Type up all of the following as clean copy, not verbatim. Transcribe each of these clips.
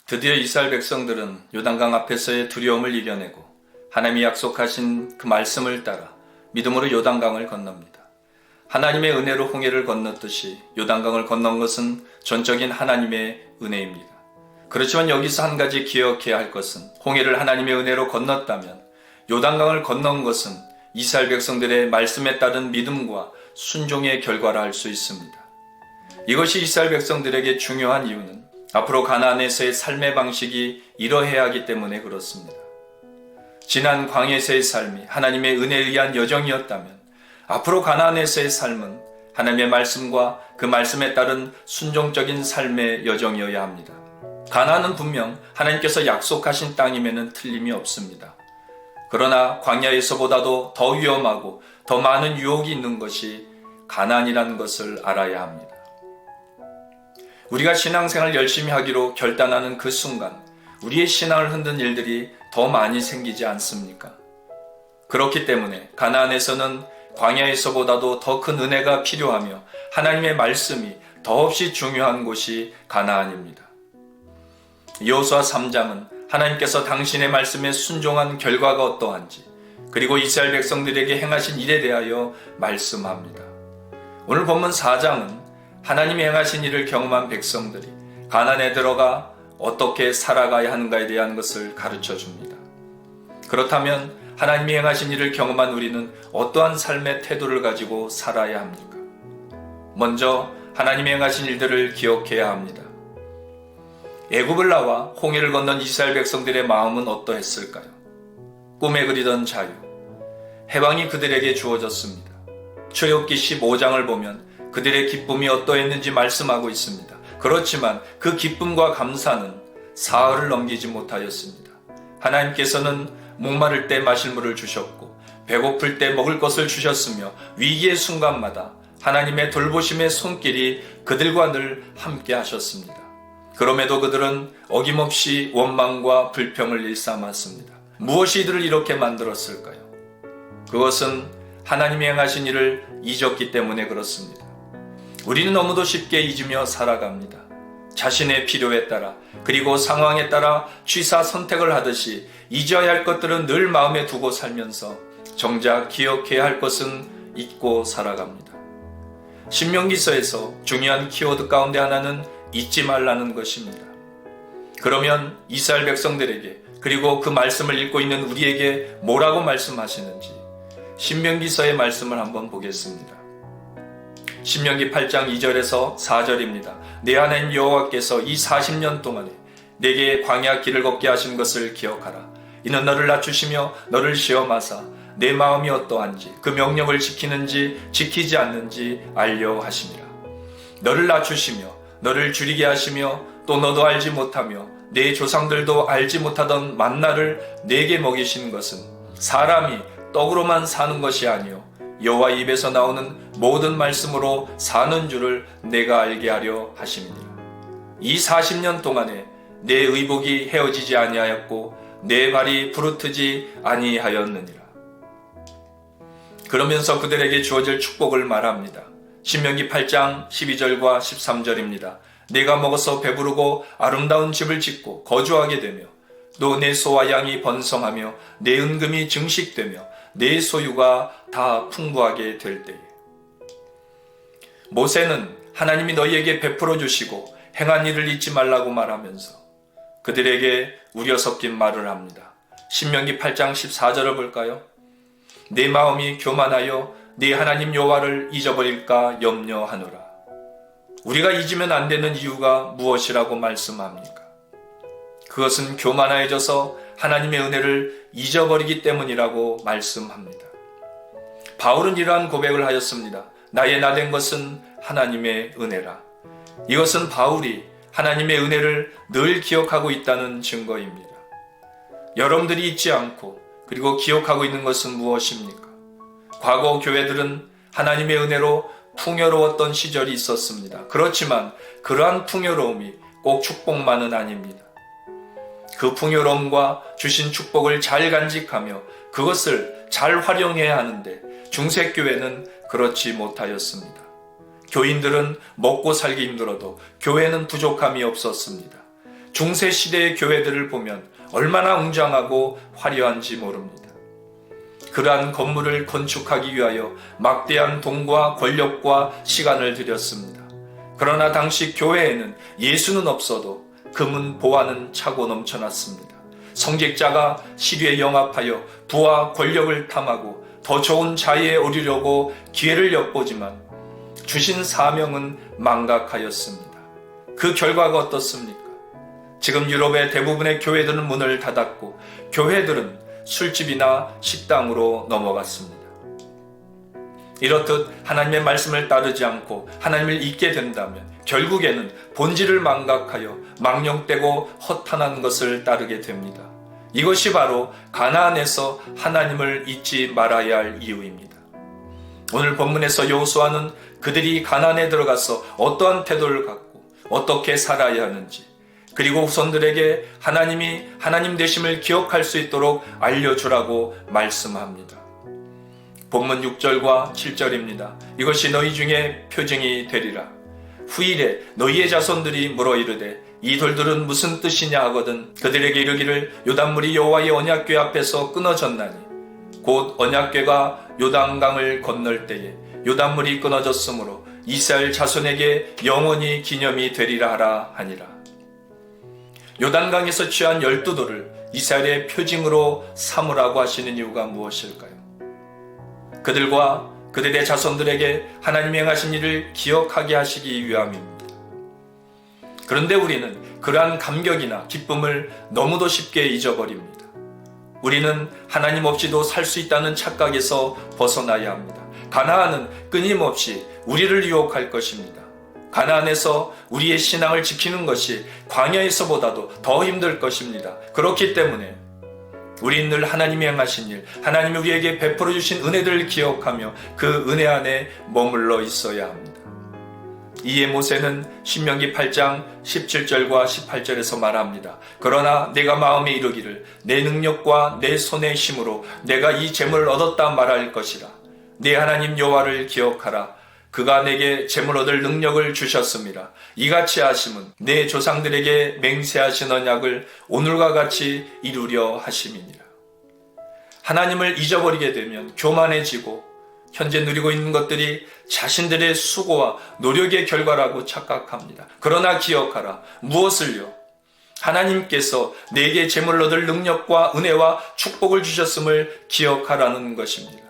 드디어 이스라엘 백성들은 요단강 앞에서의 두려움을 이겨내고 하나님이 약속하신 그 말씀을 따라 믿음으로 요단강을 건넙니다. 하나님의 은혜로 홍해를 건넜듯이 요단강을 건넌 것은 전적인 하나님의 은혜입니다. 그렇지만 여기서 한 가지 기억해야 할 것은 홍해를 하나님의 은혜로 건넜다면 요단강을 건넌 것은 이스라엘 백성들의 말씀에 따른 믿음과 순종의 결과라 할 수 있습니다. 이것이 이스라엘 백성들에게 중요한 이유는 앞으로 가나안에서의 삶의 방식이 이러해야 하기 때문에 그렇습니다. 지난 광야에서의 삶이 하나님의 은혜에 의한 여정이었다면 앞으로 가나안에서의 삶은 하나님의 말씀과 그 말씀에 따른 순종적인 삶의 여정이어야 합니다. 가나안은 분명 하나님께서 약속하신 땅임에는 틀림이 없습니다. 그러나 광야에서보다도 더 위험하고 더 많은 유혹이 있는 것이 가나안이라는 것을 알아야 합니다. 우리가 신앙생활 열심히 하기로 결단하는 그 순간 우리의 신앙을 흔든 일들이 더 많이 생기지 않습니까? 그렇기 때문에 가나안에서는 광야에서보다도 더 큰 은혜가 필요하며 하나님의 말씀이 더없이 중요한 곳이 가나안입니다. 여호수아 3장은 하나님께서 당신의 말씀에 순종한 결과가 어떠한지 그리고 이스라엘 백성들에게 행하신 일에 대하여 말씀합니다. 오늘 본문 4장은 하나님이 행하신 일을 경험한 백성들이 가나안에 들어가 어떻게 살아가야 하는가에 대한 것을 가르쳐 줍니다. 그렇다면 하나님이 행하신 일을 경험한 우리는 어떠한 삶의 태도를 가지고 살아야 합니까? 먼저 하나님이 행하신 일들을 기억해야 합니다. 애굽을 나와 홍해를 건넌 이스라엘 백성들의 마음은 어떠했을까요? 꿈에 그리던 자유, 해방이 그들에게 주어졌습니다. 출애굽기 15장을 보면 그들의 기쁨이 어떠했는지 말씀하고 있습니다. 그렇지만 그 기쁨과 감사는 사흘을 넘기지 못하였습니다. 하나님께서는 목마를 때 마실 물을 주셨고 배고플 때 먹을 것을 주셨으며 위기의 순간마다 하나님의 돌보심의 손길이 그들과 늘 함께 하셨습니다. 그럼에도 그들은 어김없이 원망과 불평을 일삼았습니다. 무엇이 이들을 이렇게 만들었을까요? 그것은 하나님이 행하신 일을 잊었기 때문에 그렇습니다. 우리는 너무도 쉽게 잊으며 살아갑니다. 자신의 필요에 따라 그리고 상황에 따라 취사 선택을 하듯이 잊어야 할 것들은 늘 마음에 두고 살면서 정작 기억해야 할 것은 잊고 살아갑니다. 신명기서에서 중요한 키워드 가운데 하나는 잊지 말라는 것입니다. 그러면 이스라엘 백성들에게 그리고 그 말씀을 읽고 있는 우리에게 뭐라고 말씀하시는지 신명기서의 말씀을 한번 보겠습니다. 신명기 8장 2절에서 4절입니다. 내 하나님 여호와께서 이 40년 동안에 내게 광야 길을 걷게 하신 것을 기억하라. 이는 너를 낮추시며 너를 시험하사 내 마음이 어떠한지 그 명령을 지키는지 지키지 않는지 알려 하심이라. 너를 낮추시며 너를 줄이게 하시며 또 너도 알지 못하며 내 조상들도 알지 못하던 만나를 내게 먹이신 것은 사람이 떡으로만 사는 것이 아니요 여호와 입에서 나오는 모든 말씀으로 사는 줄을 내가 알게 하려 하심이니라. 이 40년 동안에 내 의복이 헤어지지 아니하였고 내 발이 부르트지 아니하였느니라. 그러면서 그들에게 주어질 축복을 말합니다. 신명기 8장 12절과 13절입니다. 내가 먹어서 배부르고 아름다운 집을 짓고 거주하게 되며 또 내 소와 양이 번성하며 내 은금이 증식되며 내 소유가 다 풍부하게 될 때에. 모세는 하나님이 너희에게 베풀어 주시고 행한 일을 잊지 말라고 말하면서 그들에게 우려 섞인 말을 합니다. 신명기 8장 14절을 볼까요? 내 마음이 교만하여 네 하나님 여호와를 잊어버릴까 염려하노라. 우리가 잊으면 안 되는 이유가 무엇이라고 말씀합니까? 그것은 교만해져서 하나님의 은혜를 잊어버리기 때문이라고 말씀합니다. 바울은 이러한 고백을 하였습니다. 나의 나된 것은 하나님의 은혜라. 이것은 바울이 하나님의 은혜를 늘 기억하고 있다는 증거입니다. 여러분들이 잊지 않고 그리고 기억하고 있는 것은 무엇입니까? 과거 교회들은 하나님의 은혜로 풍요로웠던 시절이 있었습니다. 그렇지만 그러한 풍요로움이 꼭 축복만은 아닙니다. 그 풍요로움과 주신 축복을 잘 간직하며 그것을 잘 활용해야 하는데 중세교회는 그렇지 못하였습니다. 교인들은 먹고 살기 힘들어도 교회는 부족함이 없었습니다. 중세 시대의 교회들을 보면 얼마나 웅장하고 화려한지 모릅니다. 그러한 건물을 건축하기 위하여 막대한 돈과 권력과 시간을 들였습니다. 그러나 당시 교회에는 예수는 없어도 금은 보화는 차고 넘쳐났습니다. 성직자가 시류에 영합하여 부와 권력을 탐하고 더 좋은 자리에 오르려고 기회를 엿보지만 주신 사명은 망각하였습니다. 그 결과가 어떻습니까? 지금 유럽의 대부분의 교회들은 문을 닫았고 교회들은 술집이나 식당으로 넘어갔습니다. 이렇듯 하나님의 말씀을 따르지 않고 하나님을 잊게 된다면 결국에는 본질을 망각하여 망령되고 허탄한 것을 따르게 됩니다. 이것이 바로 가나안에서 하나님을 잊지 말아야 할 이유입니다. 오늘 본문에서 여호수아는 그들이 가나안에 들어가서 어떠한 태도를 갖고 어떻게 살아야 하는지, 그리고 후손들에게 하나님이 하나님 되심을 기억할 수 있도록 알려주라고 말씀합니다. 본문 6절과 7절입니다. 이것이 너희 중에 표징이 되리라. 후일에 너희의 자손들이 물어 이르되 이 돌들은 무슨 뜻이냐 하거든 그들에게 이르기를 요단물이 여호와의 언약궤 앞에서 끊어졌나니 곧 언약궤가 요단강을 건널 때에 요단물이 끊어졌으므로 이스라엘 자손에게 영원히 기념이 되리라 하라 하니라. 요단강에서 취한 12돌을 이스라엘의 표징으로 삼으라고 하시는 이유가 무엇일까요? 그들과 그들의 자손들에게 하나님의 행하신 일을 기억하게 하시기 위함입니다. 그런데 우리는 그러한 감격이나 기쁨을 너무도 쉽게 잊어버립니다. 우리는 하나님 없이도 살 수 있다는 착각에서 벗어나야 합니다. 가나안은 끊임없이 우리를 유혹할 것입니다. 가나안에서 우리의 신앙을 지키는 것이 광야에서보다도 더 힘들 것입니다. 그렇기 때문에 우리는 늘 하나님이 행하신 일, 하나님이 우리에게 베풀어 주신 은혜들을 기억하며 그 은혜 안에 머물러 있어야 합니다. 이에 모세는 신명기 8장 17절과 18절에서 말합니다. 그러나 내가 마음에 이르기를 내 능력과 내 손의 힘으로 내가 이 재물을 얻었다 말할 것이라. 내 하나님 여호와를 기억하라. 그가 내게 재물 얻을 능력을 주셨습니다. 이같이 하심은 내 조상들에게 맹세하신 언약을 오늘과 같이 이루려 하심이니라. 하나님을 잊어버리게 되면 교만해지고 현재 누리고 있는 것들이 자신들의 수고와 노력의 결과라고 착각합니다. 그러나 기억하라. 무엇을요? 하나님께서 내게 재물을 얻을 능력과 은혜와 축복을 주셨음을 기억하라는 것입니다.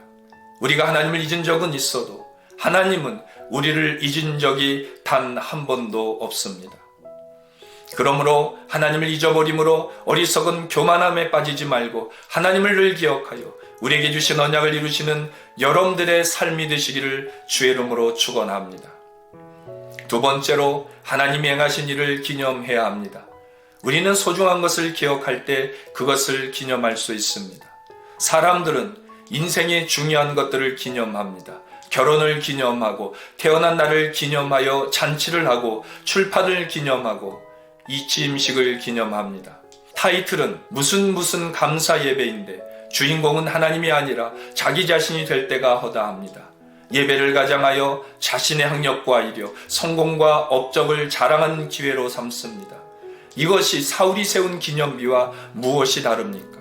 우리가 하나님을 잊은 적은 있어도 하나님은 우리를 잊은 적이 단 한 번도 없습니다. 그러므로 하나님을 잊어버림으로 어리석은 교만함에 빠지지 말고 하나님을 늘 기억하여 우리에게 주신 언약을 이루시는 여러분들의 삶이 되시기를 주의 이름으로 축원합니다. 두 번째로 하나님이 행하신 일을 기념해야 합니다. 우리는 소중한 것을 기억할 때 그것을 기념할 수 있습니다. 사람들은 인생의 중요한 것들을 기념합니다. 결혼을 기념하고 태어난 날을 기념하여 잔치를 하고 출판을 기념하고 이치임식을 기념합니다. 타이틀은 무슨 감사 예배인데 주인공은 하나님이 아니라 자기 자신이 될 때가 허다합니다. 예배를 가장하여 자신의 학력과 이력, 성공과 업적을 자랑하는 기회로 삼습니다. 이것이 사울이 세운 기념비와 무엇이 다릅니까?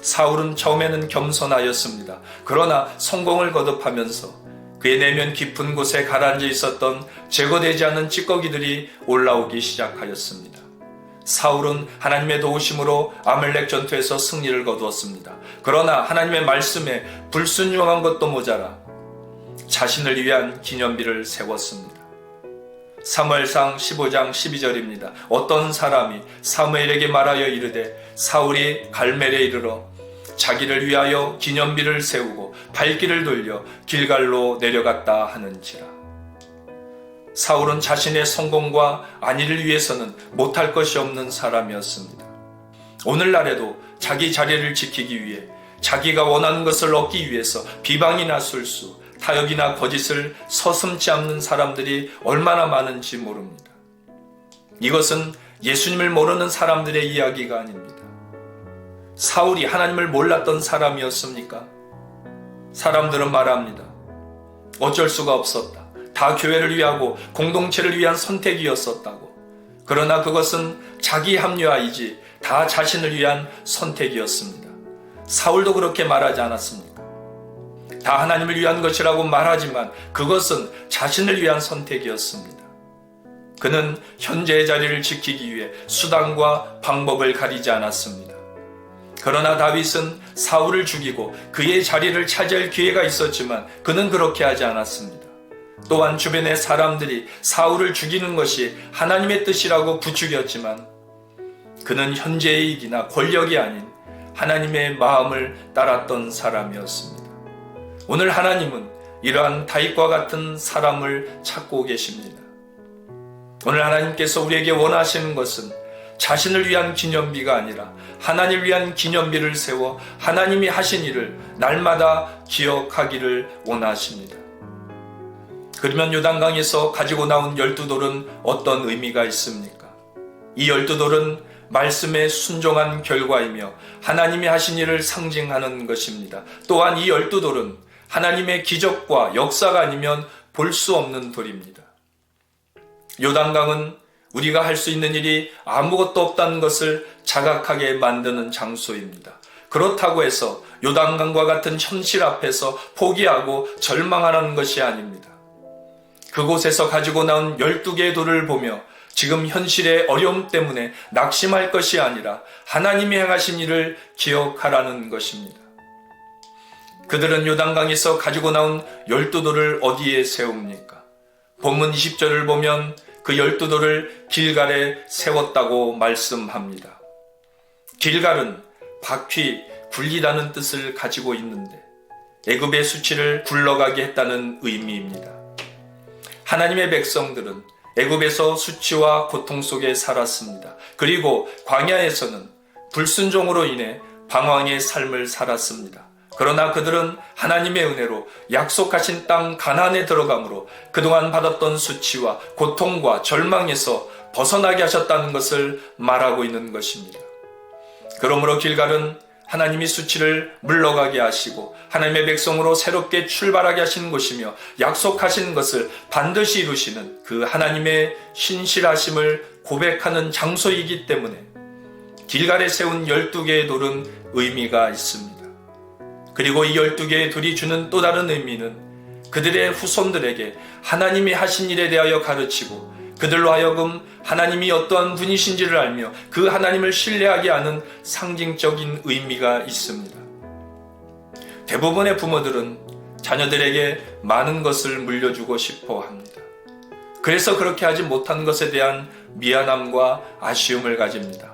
사울은 처음에는 겸손하였습니다. 그러나 성공을 거듭하면서 그의 내면 깊은 곳에 가라앉아 있었던 제거되지 않은 찌꺼기들이 올라오기 시작하였습니다. 사울은 하나님의 도우심으로 아말렉 전투에서 승리를 거두었습니다. 그러나 하나님의 말씀에 불순종한 것도 모자라 자신을 위한 기념비를 세웠습니다. 사무엘상 15장 12절입니다. 어떤 사람이 사무엘에게 말하여 이르되 사울이 갈멜에 이르러 자기를 위하여 기념비를 세우고 발길을 돌려 길갈로 내려갔다 하는지라. 사울은 자신의 성공과 안위를 위해서는 못할 것이 없는 사람이었습니다. 오늘날에도 자기 자리를 지키기 위해 자기가 원하는 것을 얻기 위해서 비방이나 술수, 타협이나 거짓을 서슴지 않는 사람들이 얼마나 많은지 모릅니다. 이것은 예수님을 모르는 사람들의 이야기가 아닙니다. 사울이 하나님을 몰랐던 사람이었습니까? 사람들은 말합니다. 어쩔 수가 없었다. 다 교회를 위하고 공동체를 위한 선택이었었다고. 그러나 그것은 자기 합리화이지 다 자신을 위한 선택이었습니다. 사울도 그렇게 말하지 않았습니까? 다 하나님을 위한 것이라고 말하지만 그것은 자신을 위한 선택이었습니다. 그는 현재의 자리를 지키기 위해 수단과 방법을 가리지 않았습니다. 그러나 다윗은 사울을 죽이고 그의 자리를 차지할 기회가 있었지만 그는 그렇게 하지 않았습니다. 또한 주변의 사람들이 사울을 죽이는 것이 하나님의 뜻이라고 부추겼지만 그는 현재의 이익이나 권력이 아닌 하나님의 마음을 따랐던 사람이었습니다. 오늘 하나님은 이러한 다윗과 같은 사람을 찾고 계십니다. 오늘 하나님께서 우리에게 원하시는 것은 자신을 위한 기념비가 아니라 하나님을 위한 기념비를 세워 하나님이 하신 일을 날마다 기억하기를 원하십니다. 그러면 요단강에서 가지고 나온 12돌은 어떤 의미가 있습니까? 이 12돌은 말씀에 순종한 결과이며 하나님이 하신 일을 상징하는 것입니다. 또한 이 12돌은 하나님의 기적과 역사가 아니면 볼 수 없는 돌입니다. 요단강은 우리가 할 수 있는 일이 아무것도 없다는 것을 자각하게 만드는 장소입니다. 그렇다고 해서 요단강과 같은 현실 앞에서 포기하고 절망하라는 것이 아닙니다. 그곳에서 가지고 나온 12개의 돌을 보며 지금 현실의 어려움 때문에 낙심할 것이 아니라 하나님이 행하신 일을 기억하라는 것입니다. 그들은 요단강에서 가지고 나온 12돌을 어디에 세웁니까? 본문 20절을 보면 그 12돌을 길갈에 세웠다고 말씀합니다. 길갈은 바퀴 굴리다는 뜻을 가지고 있는데 애굽의 수치를 굴러가게 했다는 의미입니다. 하나님의 백성들은 애굽에서 수치와 고통 속에 살았습니다. 그리고 광야에서는 불순종으로 인해 방황의 삶을 살았습니다. 그러나 그들은 하나님의 은혜로 약속하신 땅 가나안에 들어감으로 그동안 받았던 수치와 고통과 절망에서 벗어나게 하셨다는 것을 말하고 있는 것입니다. 그러므로 길갈은 하나님이 수치를 물러가게 하시고 하나님의 백성으로 새롭게 출발하게 하시는 곳이며 약속하신 것을 반드시 이루시는 그 하나님의 신실하심을 고백하는 장소이기 때문에 길갈에 세운 12개의 돌은 의미가 있습니다. 그리고 이 12개의 돌이 주는 또 다른 의미는 그들의 후손들에게 하나님이 하신 일에 대하여 가르치고 그들로 하여금 하나님이 어떠한 분이신지를 알며 그 하나님을 신뢰하게 하는 상징적인 의미가 있습니다. 대부분의 부모들은 자녀들에게 많은 것을 물려주고 싶어 합니다. 그래서 그렇게 하지 못한 것에 대한 미안함과 아쉬움을 가집니다.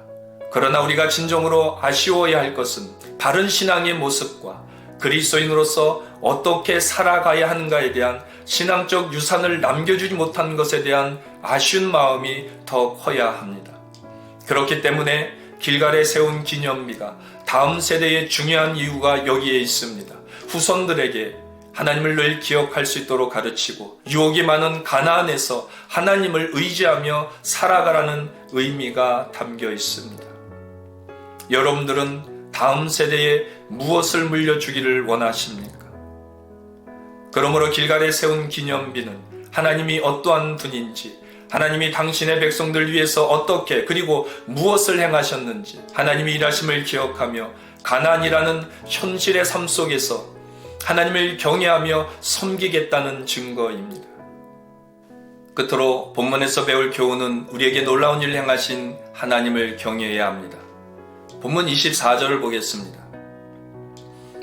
그러나 우리가 진정으로 아쉬워야 할 것은 바른 신앙의 모습과 그리스도인으로서 어떻게 살아가야 하는가에 대한 신앙적 유산을 남겨주지 못한 것에 대한 아쉬운 마음이 더 커야 합니다. 그렇기 때문에 길갈에 세운 기념비가 다음 세대의 중요한 이유가 여기에 있습니다. 후손들에게 하나님을 늘 기억할 수 있도록 가르치고 유혹이 많은 가나안에서 하나님을 의지하며 살아가라는 의미가 담겨 있습니다. 여러분들은 다음 세대에 무엇을 물려주기를 원하십니까? 그러므로 길갈에 세운 기념비는 하나님이 어떠한 분인지, 하나님이 당신의 백성들 위해서 어떻게 그리고 무엇을 행하셨는지 하나님이 일하심을 기억하며 가나안이라는 현실의 삶 속에서 하나님을 경외하며 섬기겠다는 증거입니다. 끝으로 본문에서 배울 교훈은 우리에게 놀라운 일을 행하신 하나님을 경외해야 합니다. 본문 24절을 보겠습니다.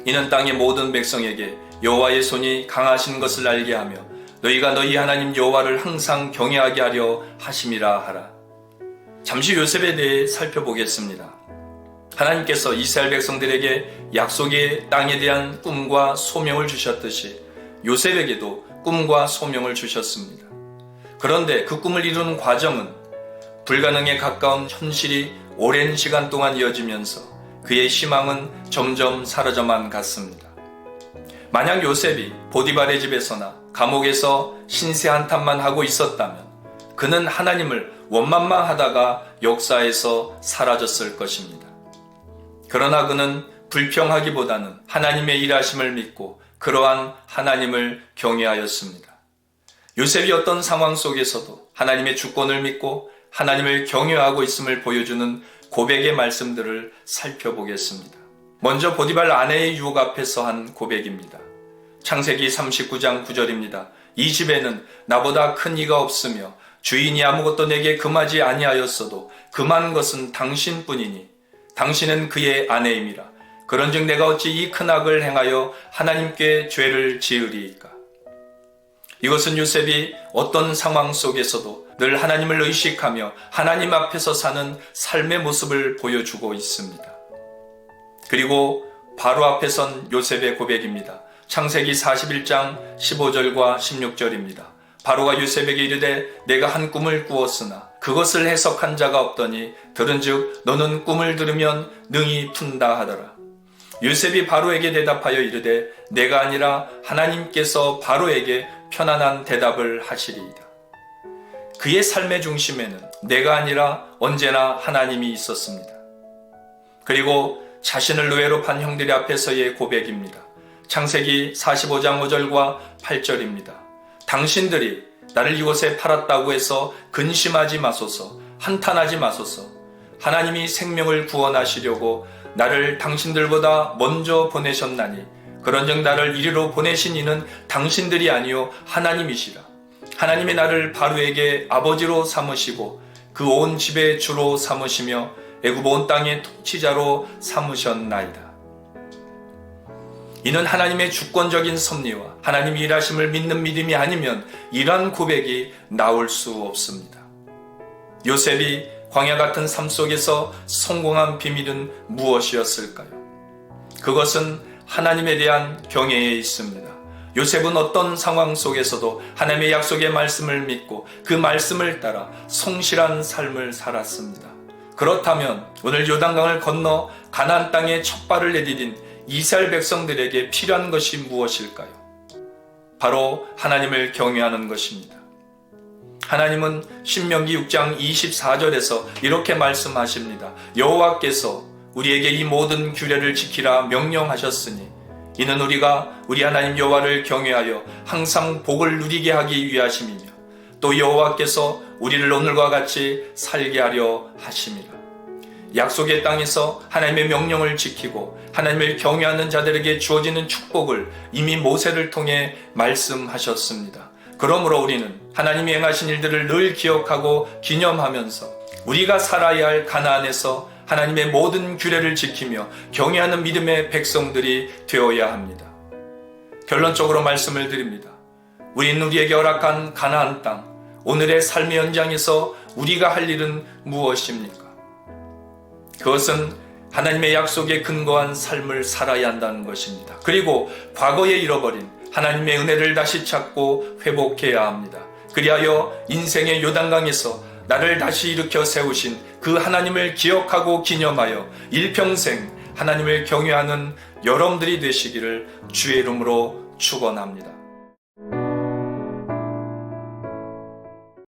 이는 땅의 모든 백성에게 여호와의 손이 강하신 것을 알게 하며 너희가 너희 하나님 여호와를 항상 경외하게 하려 하심이라 하라. 잠시 요셉에 대해 살펴보겠습니다. 하나님께서 이스라엘 백성들에게 약속의 땅에 대한 꿈과 소명을 주셨듯이 요셉에게도 꿈과 소명을 주셨습니다. 그런데 그 꿈을 이루는 과정은 불가능에 가까운 현실이 오랜 시간 동안 이어지면서 그의 희망은 점점 사라져만 갔습니다. 만약 요셉이 보디발의 집에서나 감옥에서 신세 한탄만 하고 있었다면 그는 하나님을 원망만 하다가 역사에서 사라졌을 것입니다. 그러나 그는 불평하기보다는 하나님의 일하심을 믿고 그러한 하나님을 경외하였습니다. 요셉이 어떤 상황 속에서도 하나님의 주권을 믿고 하나님을 경외하고 있음을 보여주는 고백의 말씀들을 살펴보겠습니다. 먼저 보디발 아내의 유혹 앞에서 한 고백입니다. 창세기 39장 9절입니다. 이 집에는 나보다 큰 이가 없으며 주인이 아무것도 내게 금하지 아니하였어도 금한 것은 당신뿐이니 당신은 그의 아내임이라. 그런즉 내가 어찌 이 큰 악을 행하여 하나님께 죄를 지으리이까. 이것은 요셉이 어떤 상황 속에서도 늘 하나님을 의식하며 하나님 앞에서 사는 삶의 모습을 보여주고 있습니다. 그리고 바로 앞에 선 요셉의 고백입니다. 창세기 41장 15절과 16절입니다. 바로가 요셉에게 이르되 내가 한 꿈을 꾸었으나 그것을 해석한 자가 없더니 들은즉 너는 꿈을 들으면 능히 푼다 하더라. 요셉이 바로에게 대답하여 이르되 내가 아니라 하나님께서 바로에게 편안한 대답을 하시리이다. 그의 삶의 중심에는 내가 아니라 언제나 하나님이 있었습니다. 그리고 자신을 노예로 판 형들의 앞에서의 고백입니다. 창세기 45장 5절과 8절입니다. 당신들이 나를 이곳에 팔았다고 해서 근심하지 마소서, 한탄하지 마소서. 하나님이 생명을 구원하시려고 나를 당신들보다 먼저 보내셨나니 그런즉 나를 이리로 보내신 이는 당신들이 아니요 하나님이시라. 하나님이 나를 바로에게 아버지로 삼으시고 그 온 집의 주로 삼으시며 애굽 온 땅의 통치자로 삼으셨나이다. 이는 하나님의 주권적인 섭리와 하나님이 일하심을 믿는 믿음이 아니면 이러한 고백이 나올 수 없습니다. 요셉이 광야 같은 삶 속에서 성공한 비밀은 무엇이었을까요? 그것은 하나님에 대한 경외에 있습니다. 요셉은 어떤 상황 속에서도 하나님의 약속의 말씀을 믿고 그 말씀을 따라 성실한 삶을 살았습니다. 그렇다면 오늘 요단강을 건너 가나안 땅에 첫 발을 내디딘 이스라엘 백성들에게 필요한 것이 무엇일까요? 바로 하나님을 경외하는 것입니다. 하나님은 신명기 6장 24절에서 이렇게 말씀하십니다. 여호와께서 우리에게 이 모든 규례를 지키라 명령하셨으니 이는 우리가 우리 하나님 여호와를 경외하여 항상 복을 누리게 하기 위하심이며 또 여호와께서 우리를 오늘과 같이 살게 하려 하심이라. 약속의 땅에서 하나님의 명령을 지키고 하나님을 경외하는 자들에게 주어지는 축복을 이미 모세를 통해 말씀하셨습니다. 그러므로 우리는 하나님이 행하신 일들을 늘 기억하고 기념하면서 우리가 살아야 할 가나안에서 하나님의 모든 규례를 지키며 경외하는 믿음의 백성들이 되어야 합니다. 결론적으로 말씀을 드립니다. 우리는 우리에게 허락한 가나안 땅, 오늘의 삶의 현장에서 우리가 할 일은 무엇입니까? 그것은 하나님의 약속에 근거한 삶을 살아야 한다는 것입니다. 그리고 과거에 잃어버린 하나님의 은혜를 다시 찾고 회복해야 합니다. 그리하여 인생의 요단강에서 나를 다시 일으켜 세우신 그 하나님을 기억하고 기념하여 일평생 하나님을 경외하는 여러분들이 되시기를 주의 이름으로 축원합니다.